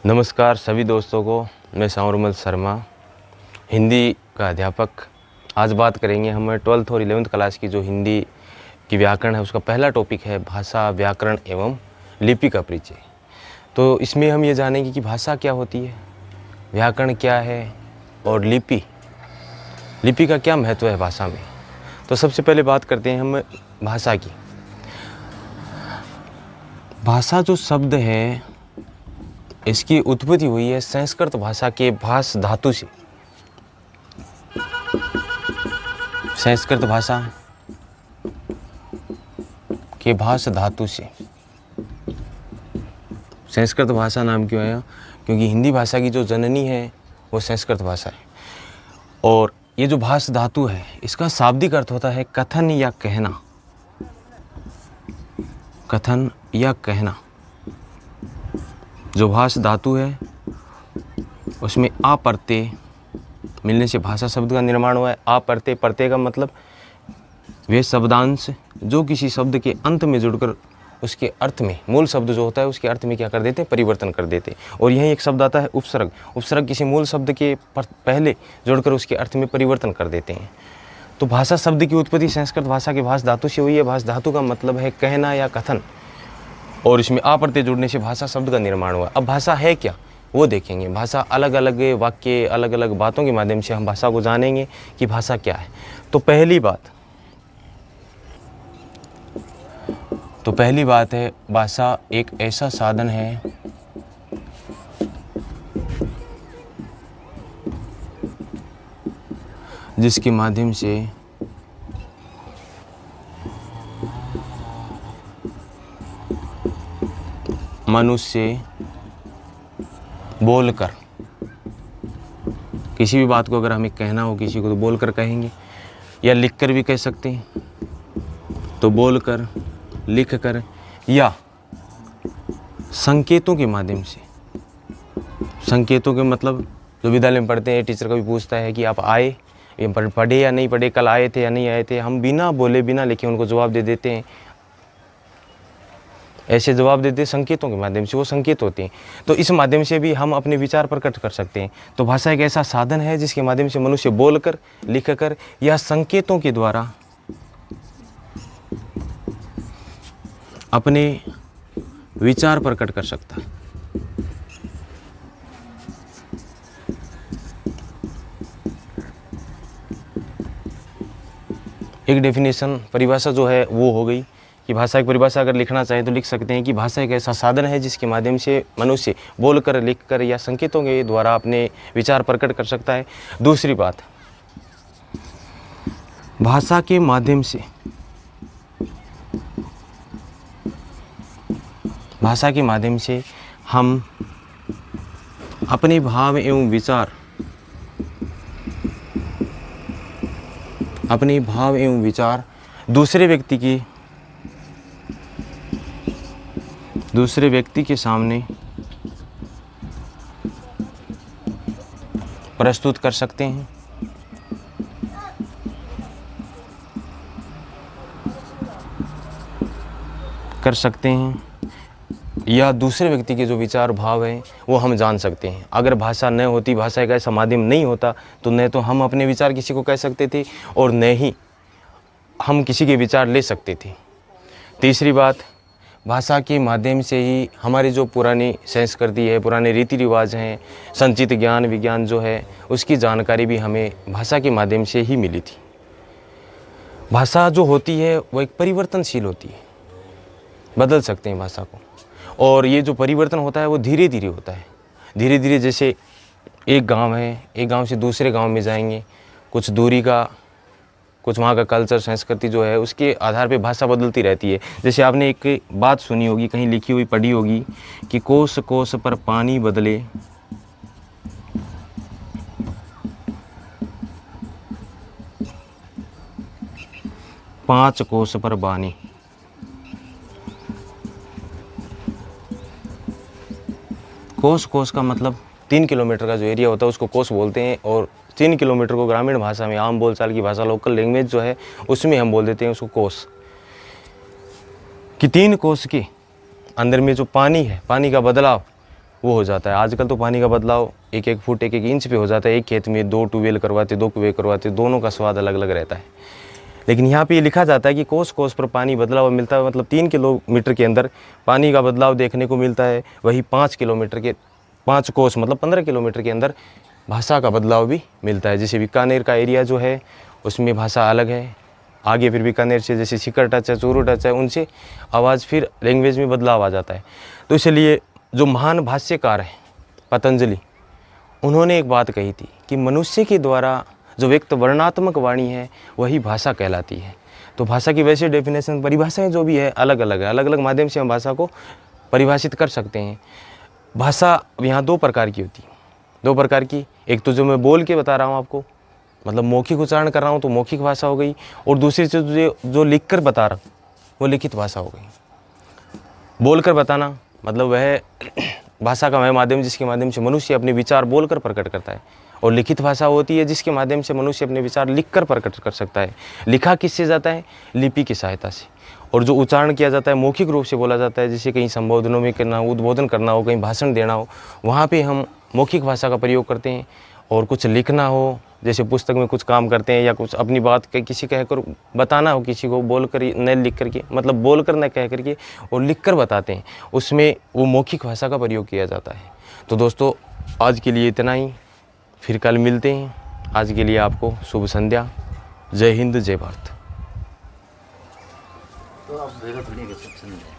नमस्कार सभी दोस्तों को। मैं शाहरुमल शर्मा, हिंदी का अध्यापक। आज बात करेंगे हम 12th और 11th क्लास की जो हिंदी की व्याकरण है उसका पहला टॉपिक है भाषा, व्याकरण एवं लिपि का परिचय। तो इसमें हम ये जानेंगे कि भाषा क्या होती है, व्याकरण क्या है और लिपि का क्या महत्व है भाषा में। तो सबसे पहले बात करते हैं हम भाषा की। भाषा जो शब्द है इसकी उत्पत्ति हुई है संस्कृत भाषा के भाष धातु से। संस्कृत भाषा के भाष धातु से। संस्कृत भाषा नाम क्यों आया? क्योंकि हिंदी भाषा की जो जननी है वो संस्कृत भाषा है। और ये जो भाष धातु है इसका शाब्दिक अर्थ होता है कथन या कहना। कथन या कहना। जो भाष धातु है उसमें आ प्रत्यय मिलने से भाषा शब्द का निर्माण हुआ है। आ प्रत्यय, प्रत्यय का मतलब वे शब्दांश जो किसी शब्द के अंत में जुड़कर उसके अर्थ में, मूल शब्द जो होता है उसके अर्थ में क्या कर देते हैं, परिवर्तन कर देते हैं। और यहीं एक शब्द आता है उपसर्ग। उपसर्ग किसी मूल शब्द के पहले जोड़कर उसके अर्थ में परिवर्तन कर देते हैं। तो भाषा शब्द की उत्पत्ति संस्कृत भाषा के भाष धातु से हुई है। भाष धातु का मतलब है कहना या कथन, और इसमें आ प्रत्यय जुड़ने से भाषा शब्द का निर्माण हुआ। अब भाषा है क्या वो देखेंगे। भाषा अलग अलग वाक्य, अलग अलग बातों के माध्यम से हम भाषा को जानेंगे कि भाषा क्या है। तो पहली बात है भाषा एक ऐसा साधन है जिसके माध्यम से मनुष्य बोलकर, किसी भी बात को अगर हमें कहना हो किसी को तो बोलकर कहेंगे, या लिखकर भी कह सकते हैं। तो बोलकर, लिखकर, या संकेतों के माध्यम से। संकेतों के मतलब जो विद्यालय में पढ़ते हैं, टीचर कभी पूछता है कि आप आए, पढ़े या नहीं पढ़े, कल आए थे या नहीं आए थे, हम बिना बोले बिना लिखे उनको जवाब दे देते हैं। ऐसे जवाब देते संकेतों के माध्यम से, वो संकेत होते हैं। तो इस माध्यम से भी हम अपने विचार प्रकट कर सकते हैं। तो भाषा एक ऐसा साधन है जिसके माध्यम से मनुष्य बोलकर, लिखकर या संकेतों के द्वारा अपने विचार प्रकट कर सकता है। एक डेफिनेशन, परिभाषा जो है वो हो गई कि भाषा की परिभाषा अगर लिखना चाहे तो लिख सकते हैं कि भाषा एक ऐसा साधन है जिसके माध्यम से मनुष्य बोलकर, लिखकर या संकेतों के द्वारा अपने विचार प्रकट कर सकता है। दूसरी बात, भाषा के माध्यम से हम अपने भाव एवं विचार दूसरे व्यक्ति के सामने प्रस्तुत कर सकते हैं। या दूसरे व्यक्ति के जो विचार भाव हैं वो हम जान सकते हैं। अगर भाषा न होती, भाषा का ऐसा माध्यम नहीं होता तो न तो हम अपने विचार किसी को कह सकते थे और न ही हम किसी के विचार ले सकते थे। तीसरी बात, भाषा के माध्यम से ही हमारी जो पुरानी संस्कृति है, पुराने रीति रिवाज हैं, संचित ज्ञान विज्ञान जो है उसकी जानकारी भी हमें भाषा के माध्यम से ही मिली थी। भाषा जो होती है वो एक परिवर्तनशील होती है, बदल सकते हैं भाषा को। और ये जो परिवर्तन होता है वो धीरे धीरे होता है। धीरे धीरे, जैसे एक गांव है, एक गांव से दूसरे गांव में जाएंगे, कुछ दूरी का, कुछ वहाँ का कल्चर, संस्कृति जो है उसके आधार पे भाषा बदलती रहती है। जैसे आपने एक बात सुनी होगी, कहीं लिखी हुई पढ़ी होगी कि कोस कोस पर पानी बदले, पाँच कोस पर बानी। कोस का मतलब 3 किलोमीटर का जो एरिया होता है उसको कोस बोलते हैं। और 3 किलोमीटर को ग्रामीण भाषा में, आम बोलचाल की भाषा, लोकल लैंग्वेज जो है उसमें हम बोल देते हैं उसको कोस। कि 3 कोस के अंदर में जो पानी है, पानी का बदलाव वो हो जाता है। आजकल तो पानी का बदलाव 1-1 फुट 1-1 इंच पे हो जाता है। एक खेत में 2 ट्यूबवेल करवाते, 2 कुएँ करवाते, दोनों का स्वाद अलग अलग रहता है। लेकिन यहाँ पे ये लिखा जाता है कि कोस कोस पर पानी बदलाव मिलता है, मतलब 3 किलोमीटर के अंदर पानी का बदलाव देखने को मिलता है। वही 5 किलोमीटर के 5 कोस मतलब 15 किलोमीटर के अंदर भाषा का बदलाव भी मिलता है। जैसे बीकानेर का एरिया जो है उसमें भाषा अलग है, आगे फिर बीकानेर से जैसे सीकर टच है, चूरू टच है, उनसे आवाज़ फिर लैंग्वेज में बदलाव आ जाता है। तो इसलिए जो महान भाष्यकार हैं पतंजलि, उन्होंने एक बात कही थी कि मनुष्य के द्वारा जो व्यक्त वर्णात्मक वाणी है वही भाषा कहलाती है। तो भाषा की वैसे डेफिनेशन, परिभाषाएं जो भी है अलग अलग है, अलग अलग माध्यम से हम भाषा को परिभाषित कर सकते हैं। भाषा यहाँ 2 प्रकार की होती है, 2 प्रकार की। एक तो जो मैं बोल के बता रहा हूँ आपको, मतलब मौखिक उच्चारण कर रहा हूँ तो मौखिक भाषा हो गई, और दूसरी चीज़ जो लिख कर बता रहा हूँ वो लिखित भाषा हो गई। बोल कर बताना मतलब वह भाषा का वह माध्यम जिसके माध्यम से मनुष्य अपने विचार बोलकर प्रकट करता है, और लिखित भाषा होती है जिसके माध्यम से मनुष्य अपने विचार लिखकर प्रकट कर सकता है। लिखा किससे जाता है? लिपि की सहायता से। और जो उच्चारण किया जाता है मौखिक रूप से बोला जाता है, जैसे कहीं संबोधनों में करना हो, उद्बोधन करना हो, कहीं भाषण देना हो, वहाँ पे हम मौखिक भाषा का प्रयोग करते हैं। और कुछ लिखना हो, जैसे पुस्तक में कुछ काम करते हैं या कुछ अपनी बात किसी कहकर बताना हो, किसी को बोल कर न लिख करके, मतलब बोल कर न कह करके और लिख कर बताते हैं, उसमें वो मौखिक भाषा का प्रयोग किया जाता है। तो दोस्तों आज के लिए इतना ही, फिर कल मिलते हैं। आज के लिए आपको शुभ संध्या। जय हिंद, जय भारत। तो आप